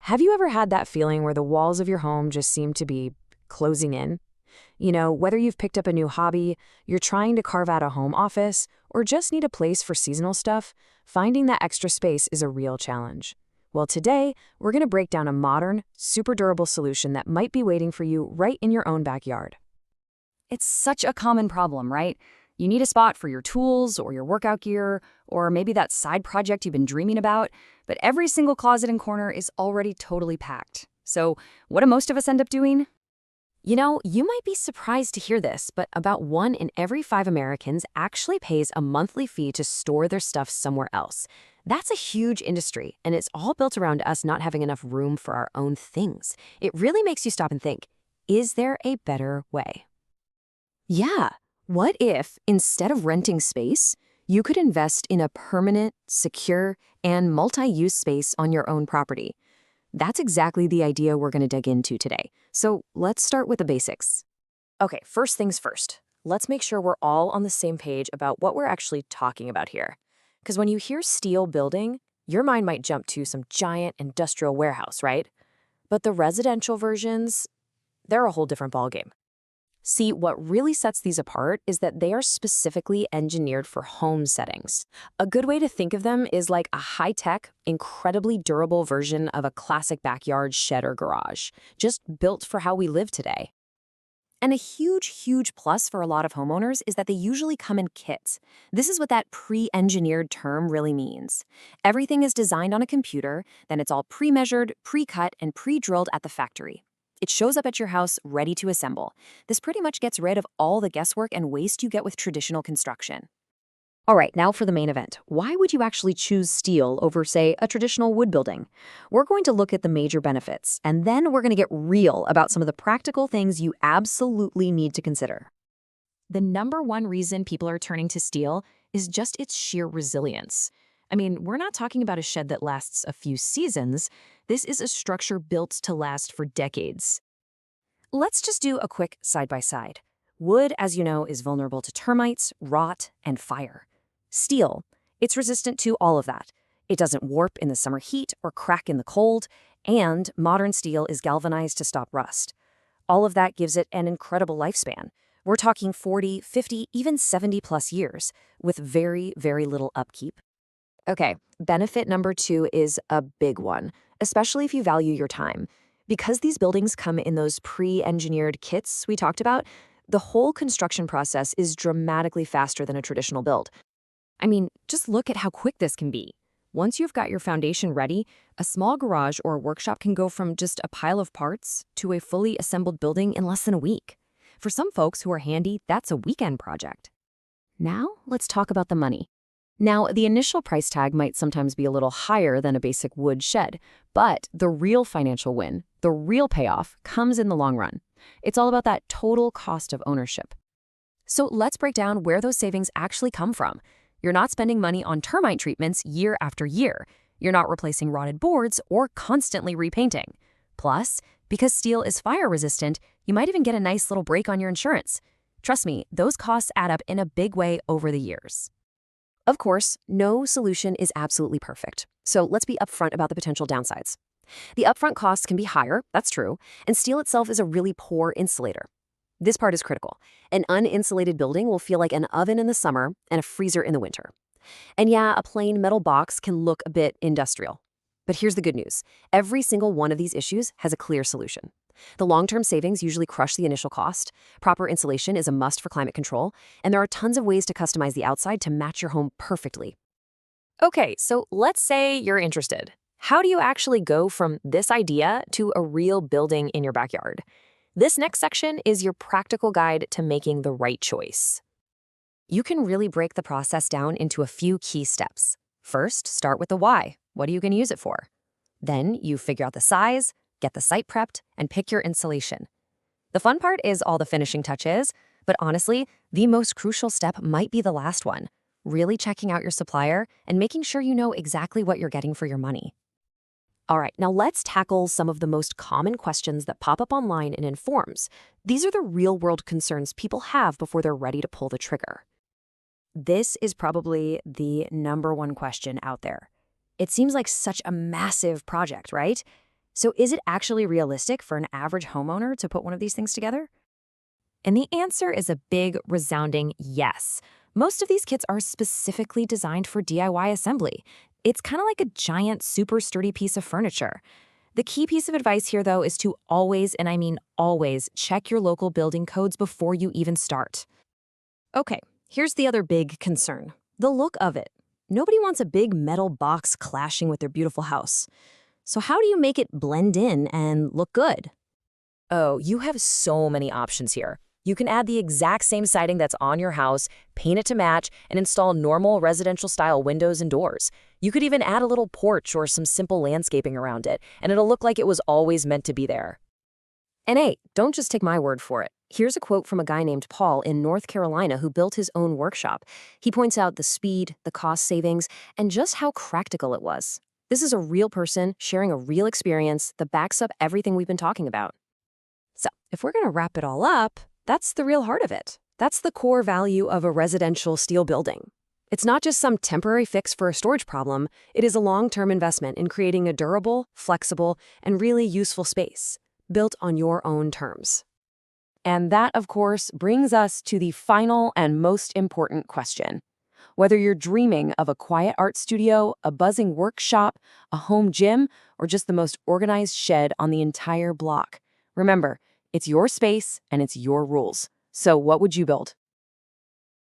Have you ever had that feeling where the walls of your home just seem to be closing in? Whether you've picked up a new hobby, you're trying to carve out a home office, or just need a place for seasonal stuff, finding that extra space is a real challenge. Well, today, we're going to break down a modern, super durable solution that might be waiting for you right in your own backyard. It's such a common problem, right? You need a spot for your tools or your workout gear, or maybe that side project you've been dreaming about, but every single closet and corner is already totally packed. So what do most of us end up doing? You might be surprised to hear this, but about 1 in every 5 Americans actually pays a monthly fee to store their stuff somewhere else. That's a huge industry, and it's all built around us not having enough room for our own things. It really makes you stop and think, is there a better way? Yeah. What if, instead of renting space, you could invest in a permanent, secure, and multi-use space on your own property? That's exactly the idea we're going to dig into today. So let's start with the basics. Okay, first things first. Let's make sure we're all on the same page about what we're actually talking about here. Because when you hear steel building, your mind might jump to some giant industrial warehouse, right? But the residential versions, they're a whole different ballgame. See, what really sets these apart is that they are specifically engineered for home settings. A good way to think of them is like a high-tech, incredibly durable version of a classic backyard shed or garage, just built for how we live today. And a huge, huge plus for a lot of homeowners is that they usually come in kits. This is what that pre-engineered term really means. Everything is designed on a computer, then it's all pre-measured, pre-cut, and pre-drilled at the factory. It shows up at your house ready to assemble. This pretty much gets rid of all the guesswork and waste you get with traditional construction. All right, now for the main event. Why would you actually choose steel over, say, a traditional wood building? We're going to look at the major benefits, and then we're going to get real about some of the practical things you absolutely need to consider. The number one reason people are turning to steel is just its sheer resilience. I mean, we're not talking about a shed that lasts a few seasons. This is a structure built to last for decades. Let's just do a quick side-by-side. Wood, as you know, is vulnerable to termites, rot, and fire. Steel, it's resistant to all of that. It doesn't warp in the summer heat or crack in the cold, and modern steel is galvanized to stop rust. All of that gives it an incredible lifespan. We're talking 40, 50, even 70+ years, with very, very little upkeep. Okay, benefit number 2 is a big one, especially if you value your time. Because these buildings come in those pre-engineered kits we talked about, the whole construction process is dramatically faster than a traditional build. I mean, just look at how quick this can be. Once you've got your foundation ready, a small garage or workshop can go from just a pile of parts to a fully assembled building in less than a week. For some folks who are handy, that's a weekend project. Now, let's talk about the money. Now, the initial price tag might sometimes be a little higher than a basic wood shed, but the real financial win, the real payoff, comes in the long run. It's all about that total cost of ownership. So let's break down where those savings actually come from. You're not spending money on termite treatments year after year. You're not replacing rotted boards or constantly repainting. Plus, because steel is fire resistant, you might even get a nice little break on your insurance. Trust me, those costs add up in a big way over the years. Of course, no solution is absolutely perfect. So let's be upfront about the potential downsides. The upfront costs can be higher, that's true, and steel itself is a really poor insulator. This part is critical. An uninsulated building will feel like an oven in the summer and a freezer in the winter. And yeah, a plain metal box can look a bit industrial. But here's the good news. Every single one of these issues has a clear solution. The long-term savings usually crush the initial cost. Proper insulation is a must for climate control, and there are tons of ways to customize the outside to match your home perfectly. Okay, so let's say you're interested. How do you actually go from this idea to a real building in your backyard? This next section is your practical guide to making the right choice. You can really break the process down into a few key steps. First, start with the why. What are you going to use it for? Then you figure out the size, get the site prepped, and pick your insulation. The fun part is all the finishing touches, but honestly, the most crucial step might be the last one, really checking out your supplier and making sure you know exactly what you're getting for your money. All right, now let's tackle some of the most common questions that pop up online and in forums. These are the real-world concerns people have before they're ready to pull the trigger. This is probably the number one question out there. It seems like such a massive project, right? So is it actually realistic for an average homeowner to put one of these things together? And the answer is a big, resounding yes. Most of these kits are specifically designed for DIY assembly. It's kind of like a giant, super sturdy piece of furniture. The key piece of advice here, though, is to always, and I mean always, check your local building codes before you even start. Okay, here's the other big concern: the look of it. Nobody wants a big metal box clashing with their beautiful house. So how do you make it blend in and look good? Oh, you have so many options here. You can add the exact same siding that's on your house, paint it to match, and install normal residential-style windows and doors. You could even add a little porch or some simple landscaping around it, and it'll look like it was always meant to be there. And hey, don't just take my word for it. Here's a quote from a guy named Paul in North Carolina who built his own workshop. He points out the speed, the cost savings, and just how practical it was. This is a real person sharing a real experience that backs up everything we've been talking about. So, if we're going to wrap it all up, that's the real heart of it. That's the core value of a residential steel building. It's not just some temporary fix for a storage problem. It is a long-term investment in creating a durable, flexible, and really useful space, built on your own terms. And that, of course, brings us to the final and most important question. Whether you're dreaming of a quiet art studio, a buzzing workshop, a home gym, or just the most organized shed on the entire block, remember, it's your space and it's your rules. So what would you build?